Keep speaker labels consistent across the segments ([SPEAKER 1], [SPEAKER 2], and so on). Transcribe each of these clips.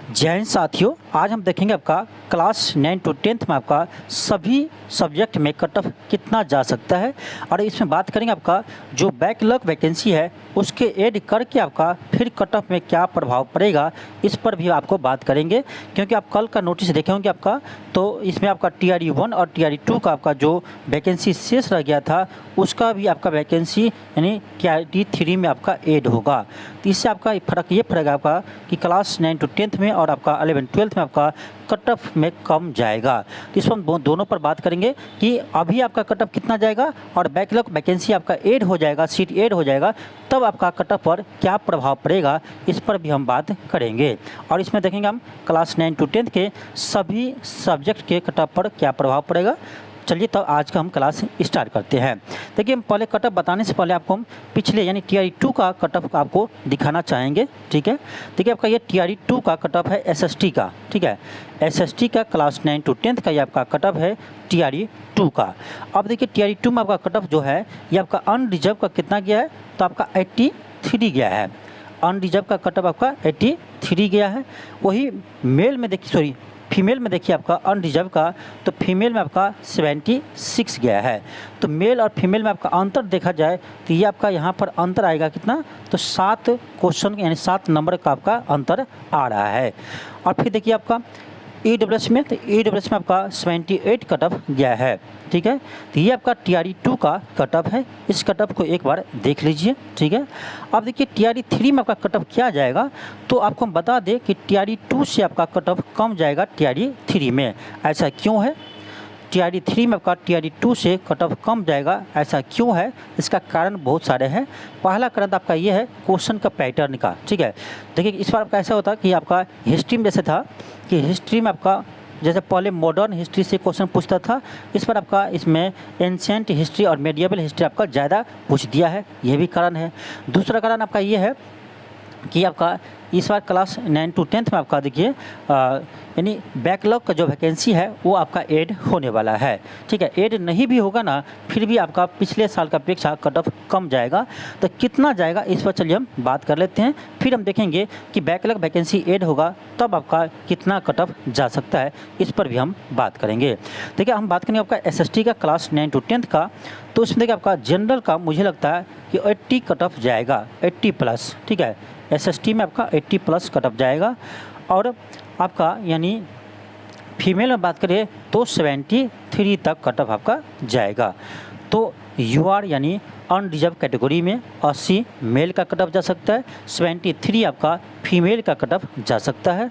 [SPEAKER 1] जय हिंद साथियों, आज हम देखेंगे आपका क्लास 9 to 10th में आपका सभी सब्जेक्ट में कट ऑफ कितना जा सकता है। और इसमें बात करेंगे आपका जो बैकलॉग वैकेंसी है उसके ऐड करके आपका फिर कट ऑफ में क्या प्रभाव पड़ेगा, इस पर भी आपको बात करेंगे। क्योंकि आप कल का नोटिस देखे होंगे आपका, तो इसमें आपका TRE 1 और TRE 2 का आपका जो वैकेंसी शेष रह गया था उसका भी आपका वैकेंसी यानी TRE 3 में आपका ऐड होगा। तो इससे आपका फ़र्क ये पड़ेगा आपका कि क्लास 9 to 10th में और आपका 11-12th में आपका कट ऑफ में कम जाएगा। तो इस पर हम दोनों पर बात करेंगे कि अभी आपका कट ऑफ कितना जाएगा और बैकलॉग वैकेंसी आपका ऐड हो जाएगा, सीट ऐड हो जाएगा, तब आपका कट ऑफ पर क्या प्रभाव पड़ेगा, इस पर भी हम बात करेंगे। और इसमें देखेंगे हम क्लास 9 to 10th के सभी सब्जेक्ट के कट ऑफ पर क्या प्रभाव पड़ेगा। चलिए तो आज का हम क्लास स्टार्ट करते हैं। देखिए, हम पहले कट ऑफ बताने से पहले आपको हम पिछले यानी TRE 2 का कट ऑफ आपको दिखाना चाहेंगे। ठीक है, देखिए आपका ये TRE 2 का कट ऑफ है SST का। ठीक है, SST का क्लास 9 to 10th का ये आपका कट ऑफ है TRE 2 का। अब देखिए TRE 2 में आपका कट ऑफ जो है ये आपका अनरिजर्व का कितना गया है, तो आपका 83 गया है। अनरिजर्व का कट ऑफ आपका 83 गया है। वही मेल में देखिए, फीमेल में देखिए आपका अनरिजर्व का, तो फीमेल में आपका 76 गया है। तो मेल और फीमेल में आपका अंतर देखा जाए तो ये आपका यहाँ पर अंतर आएगा कितना, तो 7 क्वेश्चन यानी 7 नंबर का आपका अंतर आ रहा है। और फिर देखिए आपका EWS में, तो EWS में आपका 78 कट ऑफ गया है। ठीक है, तो ये आपका TRE 2 का कट ऑफ है। इस कट ऑफ को एक बार देख लीजिए। ठीक है, अब देखिए TRE 3 में आपका कट ऑफ क्या जाएगा, तो आपको हम बता दें कि TRE 2 से आपका कट ऑफ कम जाएगा TRE 3 में। ऐसा क्यों है? TRE 3 में आपका TRE 2 से कट ऑफ कम जाएगा, ऐसा क्यों है? इसका कारण बहुत सारे हैं। पहला कारण आपका ये है क्वेश्चन का पैटर्न का। ठीक है, देखिए इस बार आपका ऐसा होता है कि आपका हिस्ट्री में जैसे था कि हिस्ट्री में आपका जैसे पहले मॉडर्न हिस्ट्री से क्वेश्चन पूछता था, इस पर आपका इसमें एंशिएंट हिस्ट्री और मेडिएवल हिस्ट्री आपका ज़्यादा पूछ दिया है, ये भी कारण है। दूसरा कारण आपका ये है कि आपका इस बार क्लास 9 to 10th में आपका देखिए यानी बैकलॉग का जो वैकेंसी है वो आपका ऐड होने वाला है। ठीक है, ऐड नहीं भी होगा ना, फिर भी आपका पिछले साल का अपेक्षा कट ऑफ कम जाएगा। तो कितना जाएगा इस पर चलिए हम बात कर लेते हैं, फिर हम देखेंगे कि बैकलॉग वैकेंसी ऐड होगा तब आपका कितना कट ऑफ जा सकता है, इस पर भी हम बात करेंगे। देखिए, हम बात करेंगे आपका SST का क्लास 9 to 10th का, तो उसमें देखिए आपका जनरल का मुझे लगता है कि 80 कट ऑफ जाएगा, 80+। ठीक है, SST में आपका 80+ कट ऑफ जाएगा। और आपका यानी फीमेल में बात करें तो 73 तक कट ऑफ आपका जाएगा। तो UR यानी अनरिजर्व कैटेगरी में 80 मेल का कट ऑफ जा सकता है, 73 आपका फीमेल का कट ऑफ जा सकता है।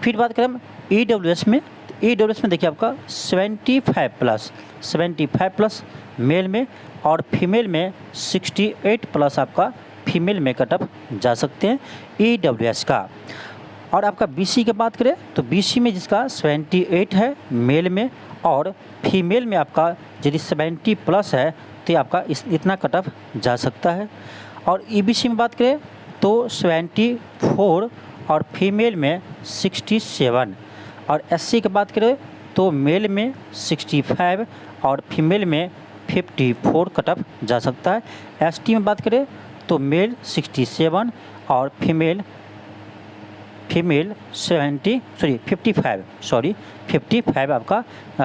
[SPEAKER 1] फिर बात करें हम EWS में, तो EWS में देखिए आपका 75+ मेल में और फीमेल में 68+ आपका फीमेल में कट ऑफ जा सकते हैं EWS का। और आपका BC की बात करें तो BC में जिसका 78 है मेल में और फीमेल में आपका यदि 70+ है तो आपका इतना कट ऑफ जा सकता है। और EBC में बात करें तो 74 और फीमेल में 67। और SC की बात करें तो मेल में 65 और फीमेल में 54 कट ऑफ जा सकता है। ST में बात करें तो मेल 67 और फीमेल 55 आपका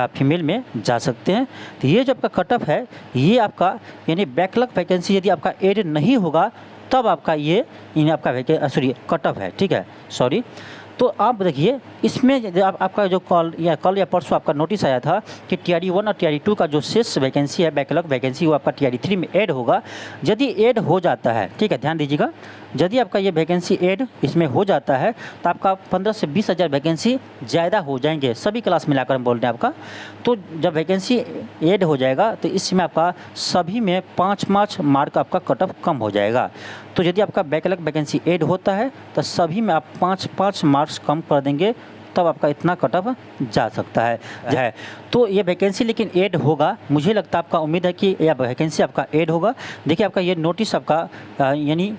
[SPEAKER 1] फीमेल में जा सकते हैं। तो ये जो आपका कट ऑफ है ये आपका यानी बैकलॉग वैकेंसी यदि आपका ऐड नहीं होगा तब आपका ये आपका कट ऑफ है। ठीक है, तो आप देखिए इसमें आपका जो कल या परसों आपका नोटिस आया था कि TRE 1 और TRE 2 का जो शेष वैकेंसी है बैकलॉग वैकेंसी वो आपका TRE 3 में ऐड होगा। यदि ऐड हो जाता है, ठीक है ध्यान दीजिएगा, यदि आपका ये वैकेंसी ऐड इसमें हो जाता है तो आपका 15 से 20 हज़ार वैकेंसी ज़्यादा हो जाएंगे, सभी क्लास मिलाकर हम बोल रहे हैं आपका। तो जब वैकेंसी ऐड हो जाएगा तो इसमें आपका सभी में 5 मार्क आपका कट ऑफ कम हो जाएगा। तो यदि आपका बैकलॉग वैकेंसी ऐड होता है तो सभी में आप 5 मार्क्स कम कर देंगे, तब आपका इतना कट ऑफ जा सकता है। तो ये वैकेंसी लेकिन ऐड होगा, मुझे लगता है आपका उम्मीद है कि यह वैकेंसी आपका ऐड होगा। देखिए आपका ये नोटिस आपका यानी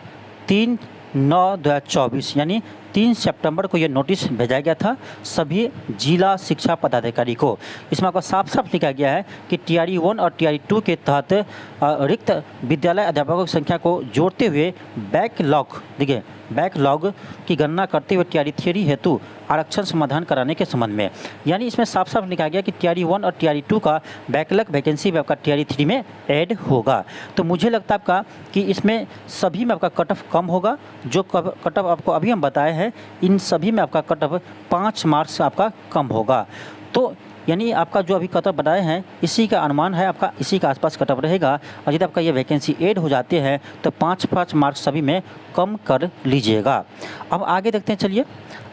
[SPEAKER 1] 3/9/2024 यानी 3 सितंबर को ये नोटिस भेजा गया था सभी जिला शिक्षा पदाधिकारी को। इसमें आपका साफ साफ लिखा गया है कि TRE 1 और TRE 2 के तहत रिक्त विद्यालय अध्यापकों की संख्या को जोड़ते हुए बैकलॉग, देखिए बैकलॉग की गणना करते हुए TRE 3 हेतु आरक्षण समाधान कराने के संबंध में। यानी इसमें साफ साफ लिखा गया कि टीआरई 1 और टीआरई 2 का बैकलॉग वैकेंसी भी आपका टीआरई 3 में ऐड होगा। तो मुझे लगता है आपका कि इसमें सभी में आपका कट ऑफ कम होगा। जो कट ऑफ आपको अभी हम बताए हैं इन सभी में आपका कट ऑफ 5 मार्क्स आपका कम होगा। तो यानी आपका जो अभी कट ऑफ बताए हैं इसी का अनुमान है आपका इसी के आसपास कट ऑफ रहेगा। और यदि आपका ये वैकेंसी ऐड हो जाते हैं तो 5-5 मार्क्स सभी में कम कर लीजिएगा। अब आगे देखते हैं, चलिए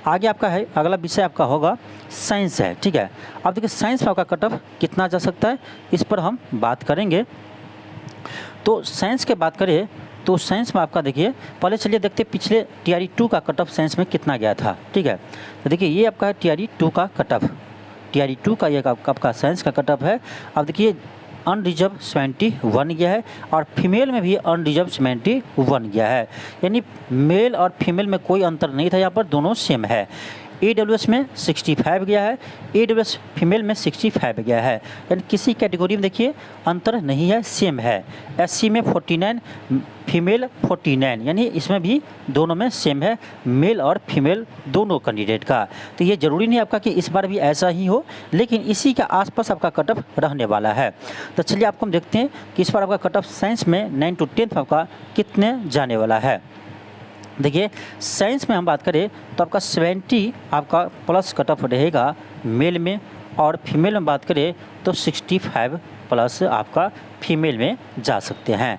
[SPEAKER 1] आगे आपका है अगला विषय आपका होगा साइंस है, ठीक है। अब देखिए साइंस में आपका कट ऑफ कितना जा सकता है इस पर हम बात करेंगे। तो साइंस के बात करें तो साइंस में आपका देखिए पहले चलिए देखते पिछले टीआरई 2 का कट ऑफ साइंस में कितना गया था, ठीक है। तो देखिए ये आपका है टीआरई 2 का कट ऑफ, टीआरई 2 का ये आपका साइंस का कट ऑफ है। अब देखिए अनरिजर्व 71 गया है और फीमेल में भी अनरिजर्व 71 गया है। यानी मेल और फीमेल में कोई अंतर नहीं था, यहाँ पर दोनों सेम है। AWS में 65 गया है, AWS फीमेल में 65 गया है। यानी किसी कैटेगरी में देखिए अंतर नहीं है, सेम है। SC में 49, फीमेल 49, यानी इसमें भी दोनों में सेम है, मेल और फीमेल दोनों कैंडिडेट का। तो ये ज़रूरी नहीं आपका कि इस बार भी ऐसा ही हो, लेकिन इसी के आसपास आपका कट ऑफ रहने वाला है। तो चलिए आपको हम देखते हैं कि इस बार आपका कट ऑफ साइंस में 9 to 10 आपका कितने जाने वाला है। देखिए साइंस में हम बात करें तो आपका 70 आपका प्लस कट ऑफ रहेगा मेल में, और फीमेल में बात करें तो 65 प्लस आपका फीमेल में जा सकते हैं।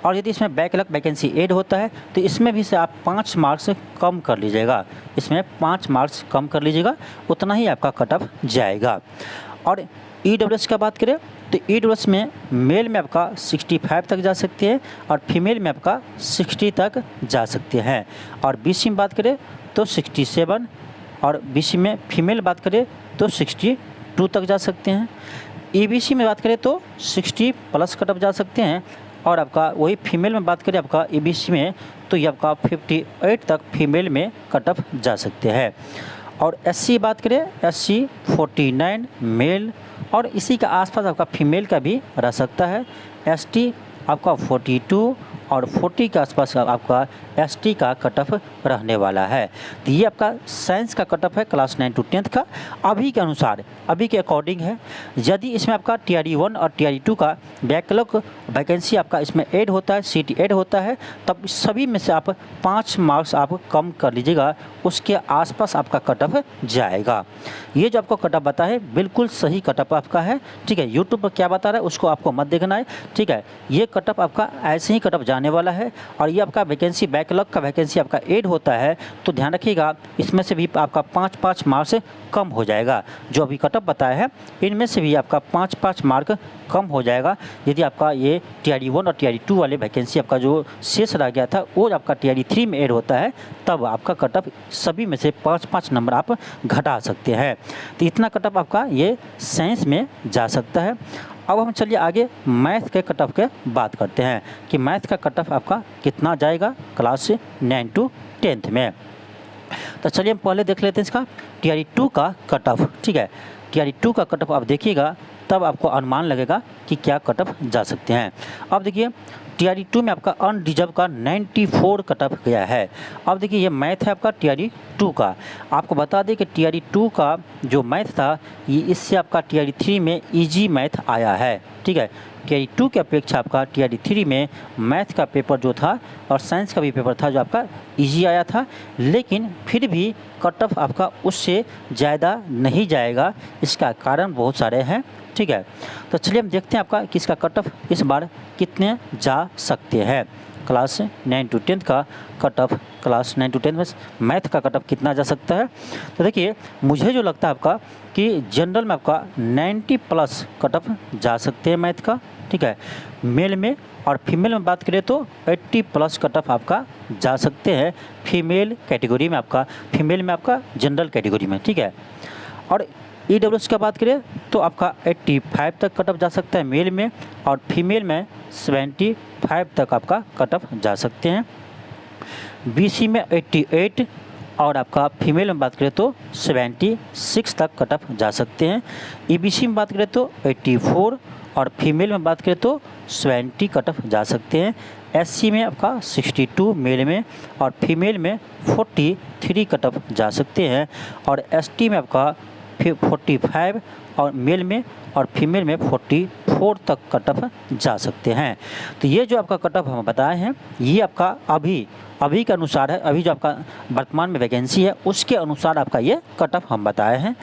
[SPEAKER 1] और यदि इसमें बैकलॉग वैकेंसी ऐड होता है तो इसमें भी से आप 5 मार्क्स कम कर लीजिएगा, इसमें 5 मार्क्स कम कर लीजिएगा, उतना ही आपका कट ऑफ जाएगा। और EWS का बात करें तो EWS में मेल में आपका 65 तक जा सकते हैं और फीमेल में आपका 60 तक जा सकते हैं। और BC में बात करें तो 67, और BC में फीमेल बात करें तो 62 तक जा सकते हैं। EBC में बात करें तो 60 प्लस कट ऑफ जा सकते हैं। और आपका वही फीमेल में बात करें आपका EBC में तो ये आपका 58 तक फीमेल में कट ऑफ जा सकते हैं। और SC बात करें SC 49 मेल, और इसी के आसपास आपका फीमेल का भी रह सकता है। ST आपका 42 और 40 के आसपास आपका ST का कट ऑफ रहने वाला है। तो ये आपका साइंस का कट ऑफ है क्लास 9 to 10 का अभी के अनुसार, अभी के अकॉर्डिंग है। यदि इसमें आपका टीआरई 1 और टीआरई 2 का बैकलॉग वैकेंसी आपका इसमें ऐड होता है, सीट ऐड होता है, तब सभी में से आप 5 मार्क्स आप कम कर लीजिएगा, उसके आसपास आपका कट ऑफ जाएगा। ये जो आपको कट ऑफ बता है बिल्कुल सही कट ऑफ आपका है, ठीक है। यूट्यूब पर क्या बता रहा है उसको आपको मत देखना है, ठीक है। ये कट ऑफ आपका ऐसे ही कट ऑफ जाने वाला है। और ये आपका वैकेंसी बैकलॉग का वैकेंसी आपका ऐड होता है तो ध्यान रखिएगा इसमें से भी आपका 5-5 मार्क्स कम हो जाएगा। जो अभी कट ऑफ बताया है इनमें से भी आपका 5-5 मार्क कम हो जाएगा। यदि आपका ये टीआरई 1 और टीआरई 2 वाले वैकेंसी आपका जो शेष रह गया था वो आपका टीआरई 3 में ऐड होता है, तब आपका कट ऑफ सभी में से 5-5 नंबर आप घटा सकते हैं। तो इतना कट ऑफ आपका ये साइंस में जा सकता है। अब हम चलिए आगे मैथ के कट ऑफ के बात करते हैं कि मैथ का कट ऑफ आपका कितना जाएगा क्लास 9 to 10 में। तो चलिए हम पहले देख लेते हैं इसका टीआरई 2 का कट ऑफ, ठीक है। टीआरई 2 का कट ऑफ आप देखिएगा तब आपको अनुमान लगेगा कि क्या कट ऑफ जा सकते हैं। अब देखिए टीआरई 2 में आपका अनरिजर्व का 94 कट ऑफ गया है। अब देखिए ये मैथ है आपका टीआरई 2 का। आपको बता दें कि टीआरई 2 का जो मैथ था ये इससे आपका टीआरई 3 में इजी मैथ आया है, ठीक है। टीआरई 2 की अपेक्षा आपका टीआरई 3 में मैथ का पेपर जो था और साइंस का भी पेपर था जो आपका इजी आया था, लेकिन फिर भी कट ऑफ आपका उससे ज़्यादा नहीं जाएगा। इसका कारण बहुत सारे हैं, ठीक है। तो चलिए हम देखते हैं आपका कि इसका कट ऑफ इस बार कितने जा सकते हैं। क्लास 9 to 10 का कट ऑफ, क्लास 9 to 10 में मैथ का कट ऑफ कितना जा सकता है। तो देखिए मुझे जो लगता है आपका कि जनरल में आपका 90 प्लस कट ऑफ जा सकते हैं मैथ का, ठीक है। मेल में और फीमेल में बात करें तो 80 प्लस कट ऑफ आपका जा सकते हैं फीमेल कैटेगरी में, आपका फीमेल में आपका जनरल कैटेगरी में, ठीक है। और EWS का बात करें तो आपका 85 तक कट ऑफ जा सकता है मेल में, और फीमेल में 75 तक आपका कट ऑफ जा सकते हैं। BC में 88 और आपका फीमेल में बात करें तो 76 तक कट ऑफ जा सकते हैं। EBC में बात करें तो 84 और फीमेल में बात करें तो 70 कट ऑफ जा सकते हैं। एससी में आपका 62 मेल में और फीमेल में 43 कट ऑफ जा सकते हैं। और एसटी में आपका 45 और मेल में और फीमेल में 44 तक कट ऑफ जा सकते हैं। तो ये जो आपका कट ऑफ हम बताए हैं ये आपका अभी के अनुसार है, अभी जो आपका वर्तमान में वैकेंसी है उसके अनुसार आपका ये कट ऑफ हम बताए हैं।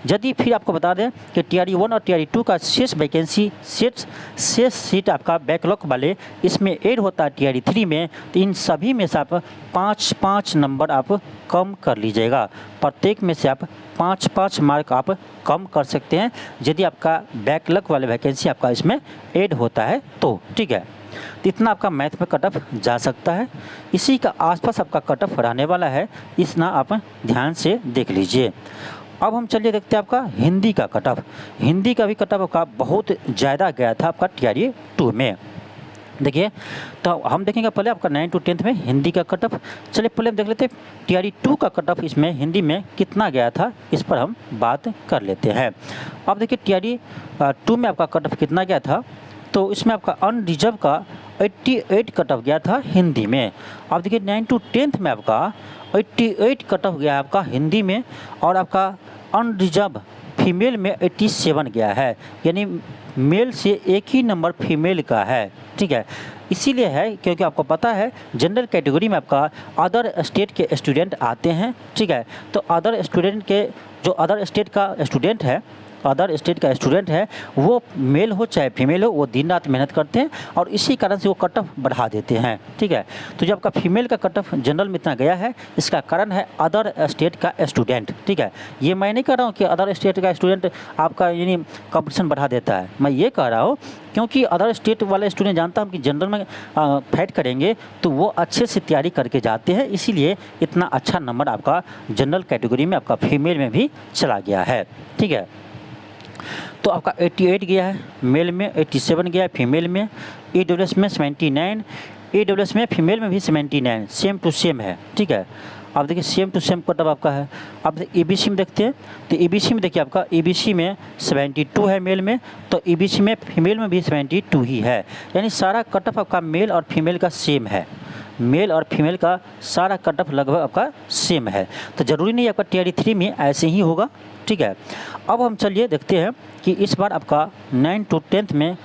[SPEAKER 1] यदि फिर आपको बता दें कि टीआरई 1 और टीआरई 2 का शेष वैकेंसी शेष सीट आपका बैकलॉग वाले इसमें ऐड होता है टीआरई 3 में, तो इन सभी में से आप 5-5 नंबर आप कम कर लीजिएगा। प्रत्येक में से आप 5-5 मार्क आप कम कर सकते हैं यदि आपका बैकलॉग वाले वैकेंसी आपका इसमें ऐड होता है तो, ठीक है। तो इतना आपका मैथ में कट ऑफ जा सकता है, इसी का आसपास आपका कट ऑफ रहने वाला है, इतना आप ध्यान से देख लीजिए। अब हम चलिए देखते हैं आपका हिंदी का कट ऑफ। हिंदी का भी कट ऑफ आपका बहुत ज़्यादा गया था आपका टीआरई 2 में। देखिए तो हम देखेंगे पहले आपका 9 to 10 में हिंदी का कट ऑफ। चलिए पहले हम देख लेते हैं टीआरई 2 का कट ऑफ इसमें हिंदी में कितना गया था, इस पर हम बात कर लेते हैं। अब देखिए टीआरई 2 में आपका कट ऑफ कितना गया था, तो इसमें आपका अनरिजर्व का 88 कट ऑफ गया था हिंदी में। अब देखिए 9 to 10 में आपका 88 कट ऑफ गया है आपका हिंदी में और आपका अनरिजर्व फीमेल में 87 गया है, यानी मेल से एक ही नंबर फीमेल का है, ठीक है। इसीलिए है क्योंकि आपको पता है जनरल कैटेगरी में आपका अदर स्टेट के स्टूडेंट आते हैं, ठीक है। तो अदर स्टूडेंट के जो अदर स्टेट का स्टूडेंट है वो मेल हो चाहे फीमेल हो, वो दिन रात मेहनत करते हैं और इसी कारण से वो कट ऑफ बढ़ा देते हैं, ठीक है। तो जब आपका फीमेल का कट ऑफ जनरल में इतना गया है, इसका कारण है अदर स्टेट का स्टूडेंट, ठीक है। ये मैं नहीं कह रहा हूँ कि अदर स्टेट का स्टूडेंट आपका यानी कंपटीशन बढ़ा देता है, मैं ये कह रहा हूँ क्योंकि अदर स्टेट वाले स्टूडेंट जानता हूँ कि जनरल में फाइट करेंगे तो वो अच्छे से तैयारी करके जाते हैं, इसीलिए इतना अच्छा नंबर आपका जनरल कैटेगरी में आपका फीमेल में भी चला गया है, ठीक है। तो आपका 88 गया है मेल में, 87 गया है फीमेल में, ईडब्ल्यूएस में 79, ईडब्ल्यूएस में फीमेल में भी 79, सेम टू सेम है, ठीक है। अब देखिए same to same cut off आपका है। अब ईबीसी में देखते हैं तो ईबीसी में देखिए आपका ईबीसी में 72 है मेल में, तो ईबीसी में फीमेल में भी 72 ही है, यानी सारा कट ऑफ आपका मेल और फीमेल का सेम है। मेल और फीमेल का सारा कट ऑफ लगभग आपका सेम है, तो ज़रूरी नहीं आपका टीआरई 3 में ऐसे ही होगा, ठीक है। अब हम चलिए देखते हैं कि इस बार आपका 9 to 10 में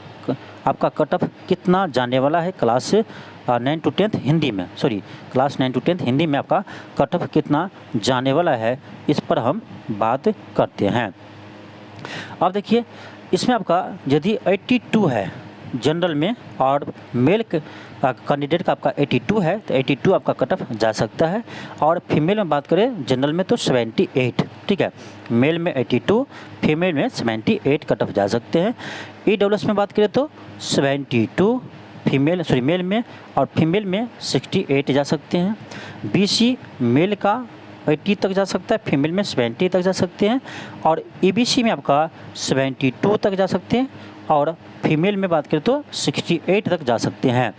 [SPEAKER 1] आपका कट ऑफ कितना जाने वाला है क्लास 9 to 10 हिंदी में, क्लास 9 to 10 हिंदी में आपका कट ऑफ कितना जाने वाला है, इस पर हम बात करते हैं। अब देखिए इसमें आपका यदि 82 है जनरल में और मेल कैंडिडेट का आपका 82 है तो 82 आपका कट ऑफ जा सकता है। और फीमेल में बात करें जनरल में तो 78, ठीक है। मेल में 82, फीमेल में 78 कट ऑफ जा सकते हैं। ईडब्ल्यूएस में बात करें तो 72 मेल में और फीमेल में 68 जा सकते हैं। बीसी मेल का 80 तक जा सकता है, फीमेल में 70 तक जा सकते हैं। और ईबीसी में आपका 72 तक जा सकते हैं और फीमेल में बात करें तो 68 तक जा सकते हैं।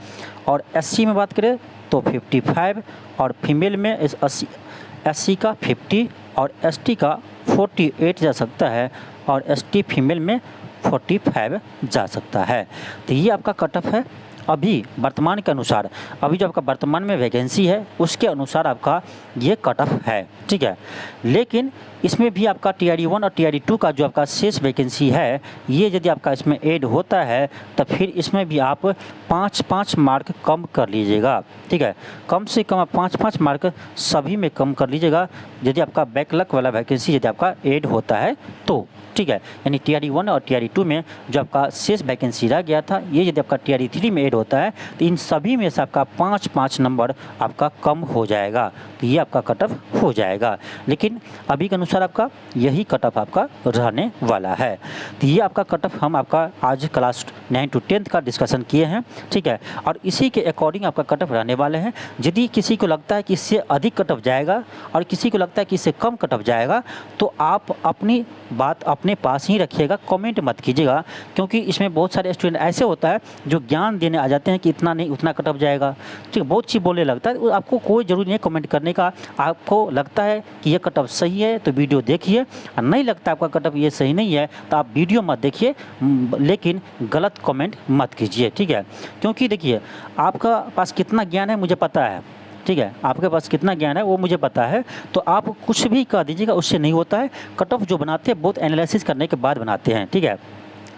[SPEAKER 1] और एससी में बात करें तो 55 और फीमेल में एससी का 50 और एसटी का 48 जा सकता है और एसटी फीमेल में 45 जा सकता है। तो ये आपका कट ऑफ है अभी वर्तमान के अनुसार, अभी जो आपका वर्तमान में वैकेंसी है उसके अनुसार आपका ये कट ऑफ है, ठीक है। लेकिन इसमें भी आपका टीआरई 1 और टीआरई 2 का जो आपका शेष वैकेंसी है ये यदि आपका इसमें ऐड होता है तो फिर इसमें भी आप 5-5 मार्क कम कर लीजिएगा, ठीक है। कम से कम आप 5-5 मार्क सभी में कम कर लीजिएगा यदि आपका बैकलॉग वाला वैकेंसी यदि आपका ऐड होता है तो, ठीक है। यानी टीआरई 1 और टीआरई 2 में जो आपका शेष वैकेंसी रह गया था ये यदि आपका टीआरई 3 में ऐड होता है तो इन सभी में से आपका 5-5 नंबर आपका कम हो जाएगा, तो ये आपका कट ऑफ हो जाएगा। लेकिन अभी के अनुसार आपका यही कट ऑफ आपका रहने वाला है। तो ये आपका कट ऑफ हम आपका आज क्लास 9 to 10 का डिस्कशन किए हैं, ठीक है। और इसी के अकॉर्डिंग आपका कट ऑफ रहने वाले हैं। यदि किसी को लगता है कि इससे अधिक कट ऑफ जाएगा और किसी को लगता है कि इससे कम कट ऑफ जाएगा तो आप अपनी बात अपने पास ही रखिएगा, कमेंट मत कीजिएगा, क्योंकि इसमें बहुत सारे स्टूडेंट ऐसे होता है जो ज्ञान देने आ जाते हैं कि इतना नहीं उतना कट ऑफ जाएगा, ठीक है, बहुत चीज़ बोलने लगता है। आपको कोई ज़रूरी नहीं कमेंट करने का। आपको लगता है कि ये कट ऑफ सही है तो वीडियो देखिए, और नहीं लगता आपका कट ऑफ ये सही नहीं है तो आप वीडियो मत देखिए, लेकिन गलत कमेंट मत कीजिए, ठीक है। क्योंकि देखिए आपका पास कितना ज्ञान है मुझे पता है, ठीक है, आपके पास कितना ज्ञान है वो मुझे पता है, तो आप कुछ भी कह दीजिएगा, उससे नहीं होता है। कट ऑफ जो बनाते हैं बहुत एनालिसिस करने के बाद बनाते हैं, ठीक है,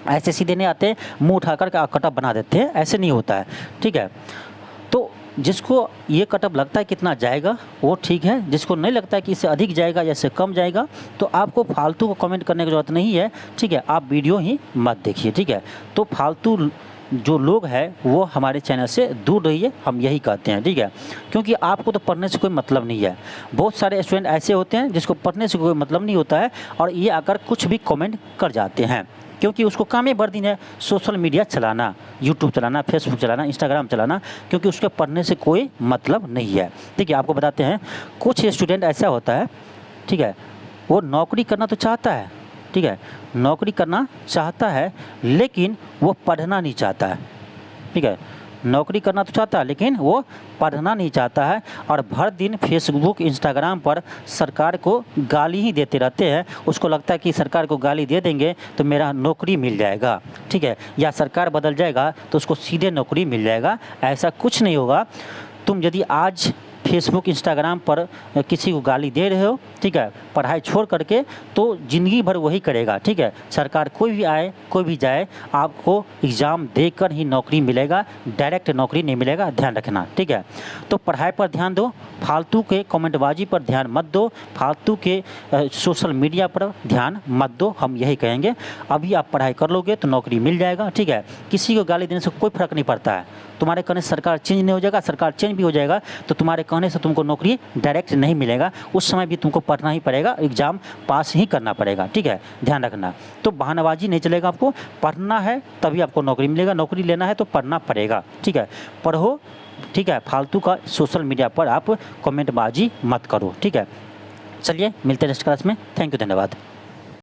[SPEAKER 1] ऐसे सीधे नहीं आते, मुंह उठाकर के कट ऑफ बना देते हैं, ऐसे नहीं होता है, ठीक है। तो जिसको ये कट ऑफ लगता है कितना जाएगा वो ठीक है, जिसको नहीं लगता है कि इससे अधिक जाएगा या इससे कम जाएगा तो आपको फालतू को कमेंट करने की ज़रूरत नहीं है, ठीक है, आप वीडियो ही मत देखिए, ठीक है। तो फालतू जो लोग हैं वो हमारे चैनल से दूर रहिए, हम यही कहते हैं, ठीक है। क्योंकि आपको तो पढ़ने से कोई मतलब नहीं है। बहुत सारे स्टूडेंट ऐसे होते हैं जिसको पढ़ने से कोई मतलब नहीं होता है और ये आकर कुछ भी कमेंट कर जाते हैं, क्योंकि उसको काम ही भर दिन है सोशल मीडिया चलाना, यूट्यूब चलाना, फेसबुक चलाना, इंस्टाग्राम चलाना, क्योंकि उसके पढ़ने से कोई मतलब नहीं है, ठीक है। आपको बताते हैं कुछ स्टूडेंट ऐसा होता है, ठीक है, वो नौकरी करना तो चाहता है, ठीक है, नौकरी करना चाहता है लेकिन वो पढ़ना नहीं चाहता है, ठीक है, नौकरी करना तो चाहता है लेकिन वो पढ़ना नहीं चाहता है और भर दिन फेसबुक इंस्टाग्राम पर सरकार को गाली ही देते रहते हैं। उसको लगता है कि सरकार को गाली दे देंगे तो मेरा नौकरी मिल जाएगा, ठीक है, या सरकार बदल जाएगा तो उसको सीधे नौकरी मिल जाएगा। ऐसा कुछ नहीं होगा। तुम यदि आज फेसबुक इंस्टाग्राम पर किसी को गाली दे रहे हो, ठीक है, पढ़ाई छोड़ करके, तो ज़िंदगी भर वही करेगा, ठीक है। सरकार कोई भी आए कोई भी जाए, आपको एग्ज़ाम देकर ही नौकरी मिलेगा, डायरेक्ट नौकरी नहीं मिलेगा, ध्यान रखना, ठीक है। तो पढ़ाई पर ध्यान दो, फालतू के कमेंटबाजी पर ध्यान मत दो, फालतू के सोशल मीडिया पर ध्यान मत दो, हम यही कहेंगे। अभी आप पढ़ाई कर लोगे तो नौकरी मिल जाएगा, ठीक है। किसी को गाली देने से कोई फ़र्क नहीं पड़ता है। तुम्हारे कहने से सरकार चेंज नहीं हो जाएगा, सरकार चेंज भी हो जाएगा तो तुम्हारे कहने से तुमको नौकरी डायरेक्ट नहीं मिलेगा, उस समय भी तुमको पढ़ना ही पड़ेगा, एग्ज़ाम पास ही करना पड़ेगा, ठीक है, ध्यान रखना। तो बहानाबाजी नहीं चलेगा, आपको पढ़ना है तभी आपको नौकरी मिलेगा, नौकरी लेना है तो पढ़ना पड़ेगा, ठीक है, पढ़ो, ठीक है, फालतू का सोशल मीडिया पर आप कमेंटबाजी मत करो, ठीक है। चलिए मिलते हैं नेक्स्ट क्लास में, थैंक यू, धन्यवाद।